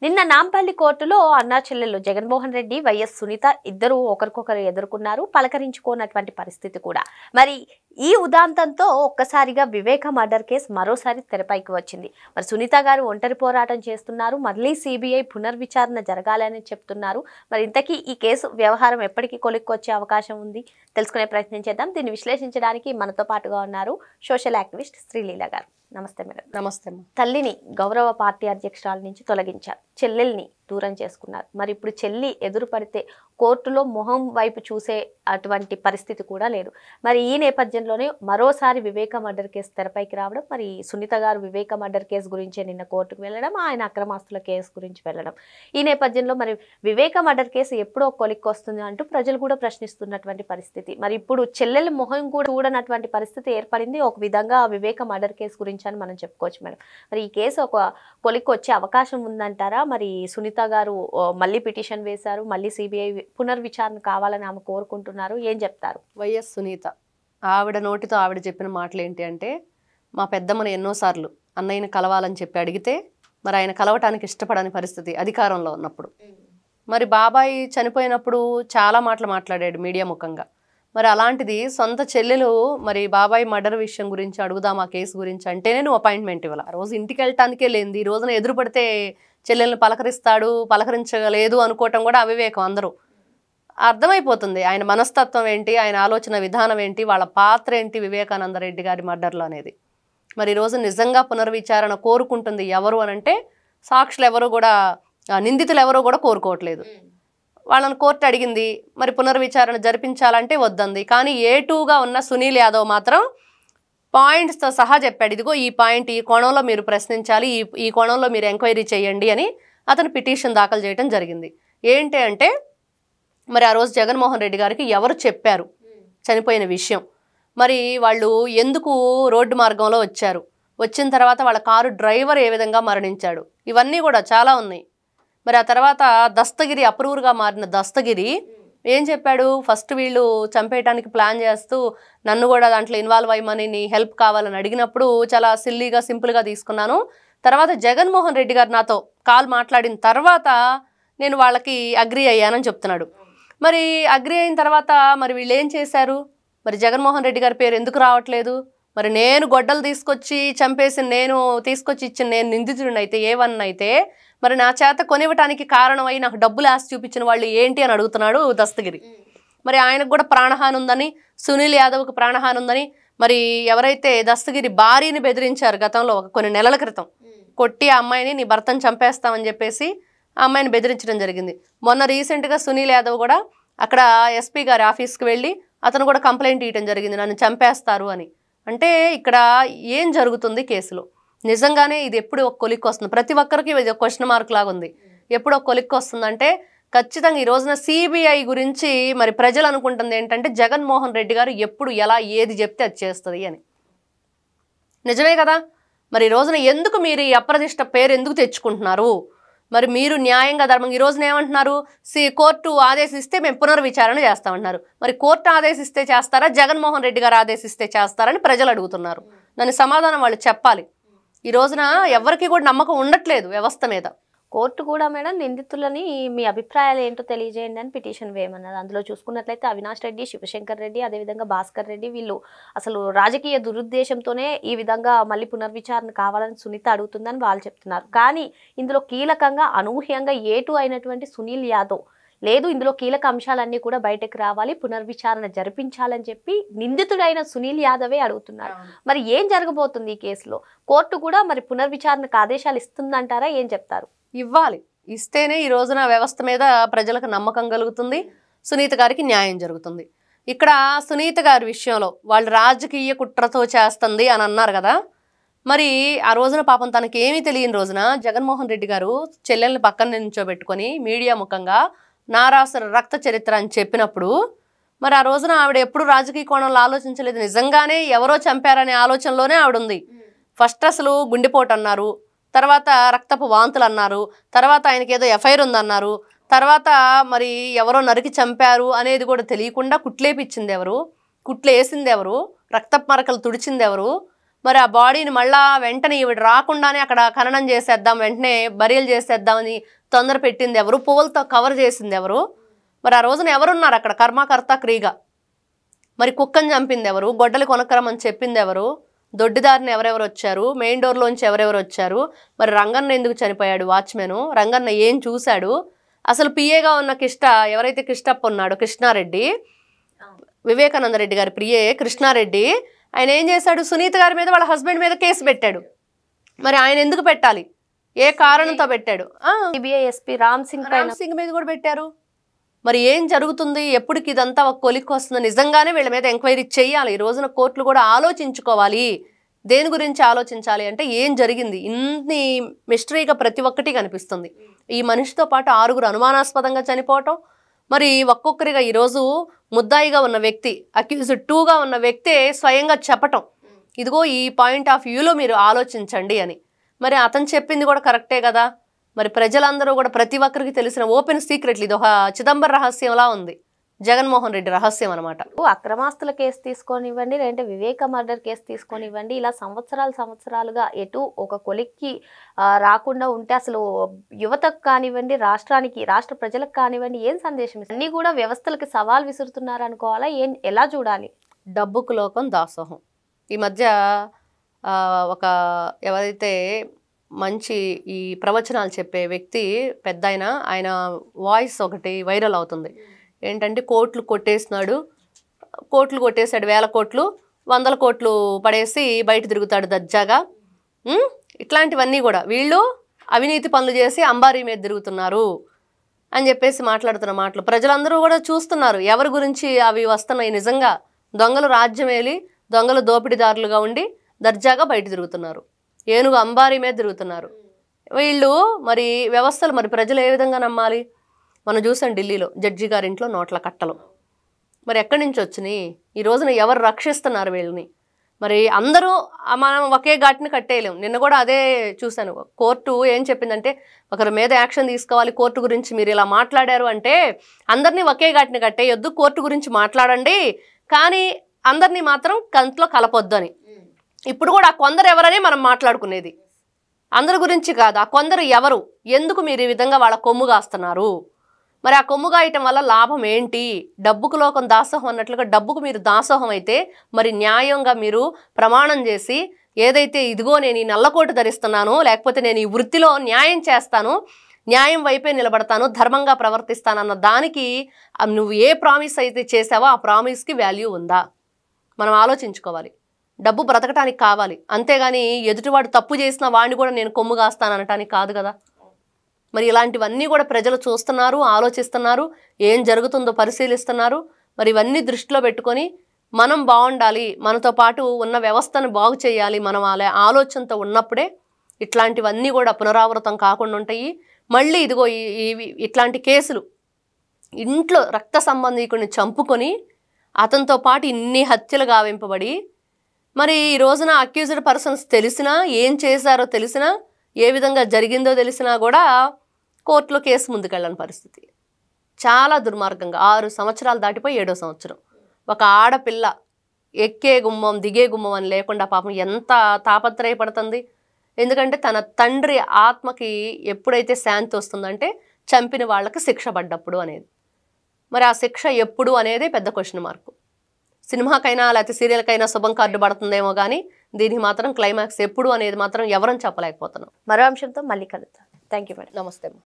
నిన్న నాంపల్లి కోర్టులో అన్నా చెల్లెలు జగన్మోహన్ రెడ్డి వైఎస్ సునీత ఇద్దరు ఒకరికొకరు ఎదుర్కొన్నారు, పలకరించుకోనటువంటి పరిస్థితి కూడా. మరి ఈ ఉదాంతంతో ఒక్కసారిగా వివేక మర్డర్ కేసు మరోసారి తెరపైకి వచ్చింది. మరి సునీత గారు ఒంటరి పోరాటం చేస్తున్నారు, మళ్ళీ సిబిఐ పునర్విచారణ జరగాలని చెప్తున్నారు. మరి ఇంతకీ ఈ కేసు వ్యవహారం ఎప్పటికీ కొలిక్కొచ్చే అవకాశం ఉంది, తెలుసుకునే ప్రయత్నం చేద్దాం. దీన్ని విశ్లేషించడానికి మనతో పాటుగా ఉన్నారు సోషల్ యాక్టివిస్ట్ శ్రీలీల గారు. నమస్తే మేడం. నమస్తే. తల్లిని గౌరవ పార్టీ అధ్యక్షురాల నుంచి తొలగించారు, చెల్లెల్ని దూరం చేసుకున్నారు. మరి ఇప్పుడు చెల్లి ఎదురు పడితే కోర్టులో మొహం వైపు చూసే అటువంటి పరిస్థితి కూడా లేదు. మరి ఈ నేపథ్యంలోనే మరోసారి వివేక మర్డర్ కేసు తెరపైకి రావడం, మరి సునీత గారు వివేక మర్డర్ కేసు గురించే నిన్న కోర్టుకు వెళ్ళడం, ఆయన అక్రమాస్తుల కేసు గురించి వెళ్ళడం. ఈ నేపథ్యంలో మరి వివేక మర్డర్ కేసు ఎప్పుడో కొలిక్కి వస్తుంది అంటూ ప్రజలు కూడా ప్రశ్నిస్తున్నటువంటి పరిస్థితి. మరి ఇప్పుడు చెల్లెల మొహం కూడా చూడనటువంటి పరిస్థితి ఏర్పడింది. ఒక విధంగా వివేక మర్డర్ కేసు గురించి అని మనం చెప్పుకోవచ్చు మేడం. మరి ఈ కేసు ఒక కొలిక్కి వచ్చే అవకాశం ఉందంటారా? మరి సునీత గారు మళ్ళీ పిటిషన్ వేశారు, మళ్ళీ సిబిఐ పునర్విచారణ కావాలని ఆమె కోరుకుంటున్నారు, ఏం చెప్తారు? వైఎస్ సునీత ఆవిడ నోటితో ఆవిడ చెప్పిన మాటలు ఏంటి అంటే, మా పెద్దమ్మని ఎన్నోసార్లు అన్నయ్యని కలవాలని చెప్పి అడిగితే మరి ఆయన కలవటానికి ఇష్టపడని పరిస్థితి అధికారంలో ఉన్నప్పుడు. మరి బాబాయ్ చనిపోయినప్పుడు చాలా మాటలు మాట్లాడాడు మీడియా ముఖంగా. మరి అలాంటిది సొంత చెల్లెలు మరి బాబాయ్ మర్డర్ విషయం గురించి అడుగుదాం ఆ కేసు గురించి అంటేనే నువ్వు అపాయింట్మెంట్ ఇవ్వాలి. ఆ రోజు ఇంటికి వెళ్ళటానికే లేనిది ఈ రోజున ఎదురు పడితే చెల్లెల్ని పలకరిస్తాడు, పలకరించలేదు అనుకోవటం కూడా అవివేకం. అందరూ అర్థమైపోతుంది ఆయన మనస్తత్వం ఏంటి, ఆయన ఆలోచన విధానం ఏంటి, వాళ్ళ పాత్ర ఏంటి వివేకానంద రెడ్డి గారి మర్డర్లో అనేది. మరి ఈరోజు నిజంగా పునర్విచారణ కోరుకుంటుంది ఎవరు అనంటే సాక్షులు ఎవరు కూడా, నిందితులు ఎవరో కూడా కోరుకోవట్లేదు. వాళ్ళని కోర్టు అడిగింది, మరి పునర్విచారణ జరిపించాలంటే వద్దంది. కానీ A2గా ఉన్న సునీల్ యాదవ్ మాత్రం పాయింట్స్తో సహా చెప్పాడు, ఇదిగో ఈ పాయింట్ ఈ కోణంలో మీరు ప్రశ్నించాలి, ఈ కోణంలో మీరు ఎంక్వైరీ చేయండి అని అతను పిటిషన్ దాఖలు చేయడం జరిగింది. ఏంటి అంటే మరి ఆ రోజు జగన్మోహన్ రెడ్డి గారికి ఎవరు చెప్పారు చనిపోయిన విషయం, మరి వాళ్ళు ఎందుకు రోడ్డు మార్గంలో వచ్చారు, వచ్చిన తర్వాత వాళ్ళ కారు డ్రైవర్ ఏ విధంగా మరణించాడు, ఇవన్నీ కూడా చాలా ఉన్నాయి. మరి ఆ తర్వాత దస్తగిరి అప్రూవర్గా మారిన దస్తగిరి ఏం చెప్పాడు, ఫస్ట్ వీళ్ళు చంపేయడానికి ప్లాన్ చేస్తూ నన్ను కూడా దాంట్లో ఇన్వాల్వ్ అయ్యమని నీ హెల్ప్ కావాలని అడిగినప్పుడు చాలా సిల్లీగా సింపుల్గా తీసుకున్నాను. తర్వాత జగన్మోహన్ రెడ్డి గారు నాతో కాల్ మాట్లాడిన తర్వాత నేను వాళ్ళకి అగ్రీ అయ్యానని చెప్తున్నాడు. మరి అగ్రీ అయిన తర్వాత మరి వీళ్ళు ఏం చేశారు, మరి జగన్మోహన్ రెడ్డి గారి పేరు ఎందుకు రావట్లేదు? మరి నేను గొడ్డలు తీసుకొచ్చి చంపేసి నేను తీసుకొచ్చి ఇచ్చిన నేను నిందితుడిని అయితే A1 అయితే మరి నా చేత కొనివ్వటానికి కారణమై నాకు డబ్బులు ఆశ చూపించిన వాళ్ళు ఏంటి అని అడుగుతున్నాడు దస్తగిరి. మరి ఆయనకు కూడా ప్రాణహాని ఉందని, సునీల్ యాదవ్కి ప్రాణహాని ఉందని, మరి ఎవరైతే దస్తగిరి భార్యని బెదిరించారు గతంలో కొన్ని నెలల క్రితం, కొట్టి ఆ అమ్మాయిని నీ భర్తను చంపేస్తామని చెప్పేసి ఆ అమ్మాయిని బెదిరించడం జరిగింది. మొన్న రీసెంట్గా సునీల్ యాదవ్ కూడా అక్కడ ఎస్పీ గారి ఆఫీస్కి వెళ్ళి అతను కూడా కంప్లైంట్ ఇవ్వడం జరిగింది, నన్ను చంపేస్తారు అని. అంటే ఇక్కడ ఏం జరుగుతుంది కేసులో? నిజంగానే ఇది ఎప్పుడు ఒక కొలిక్కి వస్తుంది? ప్రతి ఒక్కరికి ఇది క్వశ్చన్ మార్క్ లాగా ఉంది. ఎప్పుడు ఒక కొలిక్కి వస్తుందంటే ఖచ్చితంగా ఈ రోజున సిబిఐ గురించి మరి ప్రజలు అనుకుంటుంది ఏంటంటే జగన్మోహన్ రెడ్డి గారు ఎప్పుడు ఎలా ఏది చెప్తే అది చేస్తుంది అని. నిజమే కదా? మరి ఈ రోజున ఎందుకు మీరు ఈ అప్రదిష్ట పేరు ఎందుకు తెచ్చుకుంటున్నారు? మరి మీరు న్యాయంగా ధర్మం ఈ రోజున ఏమంటున్నారు, కోర్టు ఆదేశిస్తే మేము పునర్విచారణ చేస్తామంటున్నారు. మరి కోర్టు ఆదేశిస్తే చేస్తారా, జగన్మోహన్ రెడ్డి గారు ఆదేశిస్తే చేస్తారని ప్రజలు అడుగుతున్నారు. దాని సమాధానం వాళ్ళు చెప్పాలి. ఈ రోజున ఎవరికి కూడా నమ్మకం ఉండట్లేదు వ్యవస్థ మీద. కోర్టు కూడా మేడం నిందితులని మీ అభిప్రాయాలు ఏంటో తెలియజేయండి అని పిటిషన్ వేయమన్నది. అందులో చూసుకున్నట్లయితే అవినాష్ రెడ్డి, శివశంకర్ రెడ్డి, అదేవిధంగా భాస్కర్ రెడ్డి వీళ్ళు అసలు రాజకీయ దురుద్దేశంతోనే ఈ విధంగా మళ్ళీ పునర్విచారణ కావాలని సునీత అడుగుతుందని వాళ్ళు చెప్తున్నారు. కానీ ఇందులో కీలకంగా అనూహ్యంగా A2 అయినటువంటి సునీల్ యాదవ్ లేదు, ఇందులో కీలక అంశాలన్నీ కూడా బయటకు రావాలి, పునర్విచారణ జరిపించాలని చెప్పి నిందితుడైన సునీల్ యాదవే అడుగుతున్నారు. మరి ఏం జరగబోతుంది ఈ కేసులో? కోర్టు కూడా మరి పునర్విచారణకు ఆదేశాలు ఇస్తుందంటారా, ఏం చెప్తారు? ఇవ్వాలి, ఇస్తేనే ఈ రోజున వ్యవస్థ మీద ప్రజలకు నమ్మకం కలుగుతుంది, సునీత గారికి న్యాయం జరుగుతుంది. ఇక్కడ సునీత గారి విషయంలో వాళ్ళు రాజకీయ కుట్రతో చేస్తుంది అని అన్నారు కదా. మరి ఆ రోజున పాపం తనకి ఏమీ తెలియని రోజున జగన్మోహన్ రెడ్డి గారు చెల్లెల్ని పక్కన నిల్చోబెట్టుకొని మీడియా ముఖంగా నారాసుర రక్త చరిత్ర అని చెప్పినప్పుడు మరి ఆ రోజున ఆవిడ ఎప్పుడు రాజకీయ కోణంలో ఆలోచించలేదు. నిజంగానే ఎవరో చంపారనే ఆలోచనలోనే ఆవిడ ఉంది. ఫస్ట్ అసలు గుండెపోటు అన్నారు, తర్వాత రక్తపు వాంతులు అన్నారు, తర్వాత ఆయనకి ఏదో ఎఫ్ఐఆర్ ఉందన్నారు, తర్వాత మరి ఎవరో నరికి చంపారు అనేది కూడా తెలియకుండా కుట్లేపిచ్చింది ఎవరు, కుట్లు వేసింది ఎవరు, రక్తపు మరకలు తుడిచింది ఎవరు, మరి ఆ బాడీని మళ్ళా వెంటనే ఈవిడ రాకుండానే అక్కడ ఖననం చేసేద్దాం, వెంటనే బరియలు చేసేద్దామని తొందర పెట్టింది ఎవరు? పువ్వులతో కవర్ చేసింది ఎవరు? మరి ఆ రోజున ఎవరున్నారు అక్కడ కర్మకర్త క్రియగా? మరి కుక్కని చంపింది ఎవరు? గొడ్డలి కొనక్కరమని చెప్పింది ఎవరు? దొడ్డిదారిని ఎవరెవరు వచ్చారు? మెయిన్ డోర్లోంచి ఎవరెవరు వచ్చారు? మరి రంగన్న ఎందుకు చనిపోయాడు? వాచ్మెన్ రంగన్న ఏం చూశాడు? అసలు పిఏగా ఉన్న ఎవరైతే కిష్టప్ప ఉన్నాడో కృష్ణారెడ్డి, వివేకానంద రెడ్డి గారి ప్రియే కృష్ణారెడ్డి, ఆయన ఏం చేశాడు? సునీత గారి మీద వాళ్ళ హస్బెండ్ మీద కేసు పెట్టాడు. మరి ఆయన ఎందుకు పెట్టాలి? ఏ కారణంతో పెట్టాడు? సిబిఐ ఎస్పీ రామ్ సింగ్ మీద కూడా పెట్టారు. మరి ఏం జరుగుతుంది? ఎప్పటికి ఇదంతా ఒక కొలిక్కి వస్తుంది? నిజంగానే వీళ్ళ మీద ఎంక్వైరీ చేయాలి. ఈ రోజున కోర్టులు కూడా ఆలోచించుకోవాలి. దేని గురించి ఆలోచించాలి అంటే ఏం జరిగింది? ఇన్ని మిస్టరీగా ప్రతి ఒక్కటి కనిపిస్తుంది. ఈ మనిషితో పాటు 6 అనుమానాస్పదంగా చనిపోవటం, మరి ఒక్కొక్కరిగా ఈరోజు ముద్దాయిగా ఉన్న వ్యక్తి, అక్యూజ్డ్ 2గా ఉన్న వ్యక్తే స్వయంగా చెప్పటం, ఇదిగో ఈ పాయింట్ ఆఫ్ వ్యూలో మీరు ఆలోచించండి అని. మరి అతను చెప్పింది కూడా కరెక్టే కదా. మరి ప్రజలందరూ కూడా ప్రతి ఒక్కరికి తెలిసిన ఓపెన్ సీక్రెట్లు, ఇది ఒక చిదంబర రహస్యంలా ఉంది, జగన్మోహన్ రెడ్డి రహస్యం అనమాట. అక్రమాస్తుల కేసు తీసుకొనివ్వండి, లేదంటే వివేక మర్డర్ కేసు తీసుకొనివ్వండి, ఇలా సంవత్సరాలుగా ఎటు ఒక కొలిక్కి రాకుండా ఉంటే అసలు యువతకు కానివ్వండి, రాష్ట్ర ప్రజలకు కానివ్వండి ఏం సందేశం? అన్నీ కూడా వ్యవస్థలకి సవాల్ విసురుతున్నారు అనుకోవాలా? ఎలా చూడాలి? డబ్బుకు లోకం దాసోహం. ఈ మధ్య ఒక ఎవరైతే మంచి ఈ ప్రవచనాలు చెప్పే వ్యక్తి పెద్ద ఆయన వాయిస్ ఒకటి వైరల్ అవుతుంది. ఏంటంటే కోట్లు కొట్టేసినాడు, కోట్లు కొట్టేశాడు, 1000 కోట్లు 100 కోట్లు పడేసి బయట తిరుగుతాడు దర్జాగా. ఇట్లాంటివన్నీ కూడా వీళ్ళు అవినీతి పనులు చేసి అంబారీ మీద తిరుగుతున్నారు అని చెప్పేసి మాట్లాడుతున్న మాటలు ప్రజలందరూ కూడా చూస్తున్నారు. ఎవరి గురించి అవి వస్తున్నాయి? నిజంగా దొంగలు రాజ్యమేలి దొంగలు దోపిడీదారులుగా ఉండి దర్జాగా బయట తిరుగుతున్నారు, ఏనుగు అంబారీ మీద తిరుగుతున్నారు వీళ్ళు. మరి వ్యవస్థలు, మరి ప్రజలు ఏ విధంగా నమ్మాలి? మనం చూసాం ఢిల్లీలో జడ్జి గారింట్లో నోట్ల కట్టలు. మరి ఎక్కడి నుంచి వచ్చినాయి? ఈ రోజున ఎవరు రక్షిస్తున్నారు వీళ్ళని? మరి అందరూ మనం ఒకే ఘాటిని కట్టేయలేం. నిన్న కూడా అదే చూశాను. కోర్టు ఏం చెప్పిందంటే ఒకరి మీద యాక్షన్ తీసుకోవాలి, కోర్టు గురించి మీరు ఇలా మాట్లాడారు అంటే అందరినీ ఒకే ఘాటిని కట్టేయొద్దు, కోర్టు గురించి మాట్లాడండి, కానీ అందరినీ మాత్రం కంట్లో కలపొద్దు అని. ఇప్పుడు కూడా ఆ కొందరు ఎవరని మనం మాట్లాడుకునేది, అందరి గురించి కాదు. ఆ కొందరు ఎవరు? ఎందుకు మీరు ఈ విధంగా వాళ్ళ కొమ్ము కాస్తున్నారు? మరి ఆ కొమ్ము కాయటం వల్ల లాభం ఏంటి? డబ్బుకు లోకం దాసోహం అన్నట్లుగా డబ్బుకు మీరు దాసోహం అయితే మరి న్యాయంగా మీరు ప్రమాణం చేసి ఏదైతే ఇదిగో నేను ఈ నల్లకోటు ధరిస్తున్నాను, లేకపోతే నేను ఈ వృత్తిలో న్యాయం చేస్తాను, న్యాయం వైపే నిలబడతాను, ధర్మంగా ప్రవర్తిస్తానన్న దానికి నువ్వు ఏ ప్రామిస్ అయితే చేసావో ఆ ప్రామిస్కి వాల్యూ ఉందా? మనం ఆలోచించుకోవాలి. డబ్బు బ్రతకటానికి కావాలి, అంతేగాని ఎదుటివాడు తప్పు చేసిన వాడిని కూడా నేను కొమ్ము కాస్తాననటానికి కాదు కదా. మరి ఇలాంటివన్నీ కూడా ప్రజలు చూస్తున్నారు, ఆలోచిస్తున్నారు, ఏం జరుగుతుందో పరిశీలిస్తున్నారు. మరి ఇవన్నీ దృష్టిలో పెట్టుకొని మనం బాగుండాలి, మనతో పాటు ఉన్న వ్యవస్థను బాగు చేయాలి, మనం అలా ఆలోచనతో ఉన్నప్పుడే ఇట్లాంటివన్నీ కూడా పునరావృతం కాకుండా ఉంటాయి. మళ్ళీ ఇదిగో ఇట్లాంటి కేసులు, ఇంట్లో రక్త సంబంధీకుడిని చంపుకొని అతనితో పాటు ఇన్ని హత్యలు గావింపబడి, మరి ఈ రోజున అక్యూజ్డ్ పర్సన్స్ తెలిసినా, ఏం చేశారో తెలిసినా, ఏ విధంగా జరిగిందో తెలిసినా కూడా కోర్టులో కేసు ముందుకెళ్ళని పరిస్థితి. చాలా దుర్మార్గంగా 6 సంవత్సరాలు దాటిపోయి 7వ సంవత్సరం ఒక ఆడపిల్ల ఎక్కే గుమ్మం దిగే గుమ్మం అని లేకుండా పాపం ఎంత తాపత్రయపడుతుంది. ఎందుకంటే తన తండ్రి ఆత్మకి ఎప్పుడైతే శాంతి వస్తుందంటే చంపిన వాళ్ళకి శిక్ష పడ్డప్పుడు అనేది. మరి ఆ శిక్ష ఎప్పుడు అనేది పెద్ద క్వశ్చన్ మార్కు. సినిమాకైనా లేకపోతే సీరియల్కైనా శుభం కార్డు పడుతుందేమో కానీ దీనికి మాత్రం క్లైమాక్స్ ఎప్పుడు అనేది మాత్రం ఎవరని చెప్పలేకపోతున్నాం. మరో అంశంతో మళ్ళీ కలుద్దాం. Thank you madam. నమస్తే.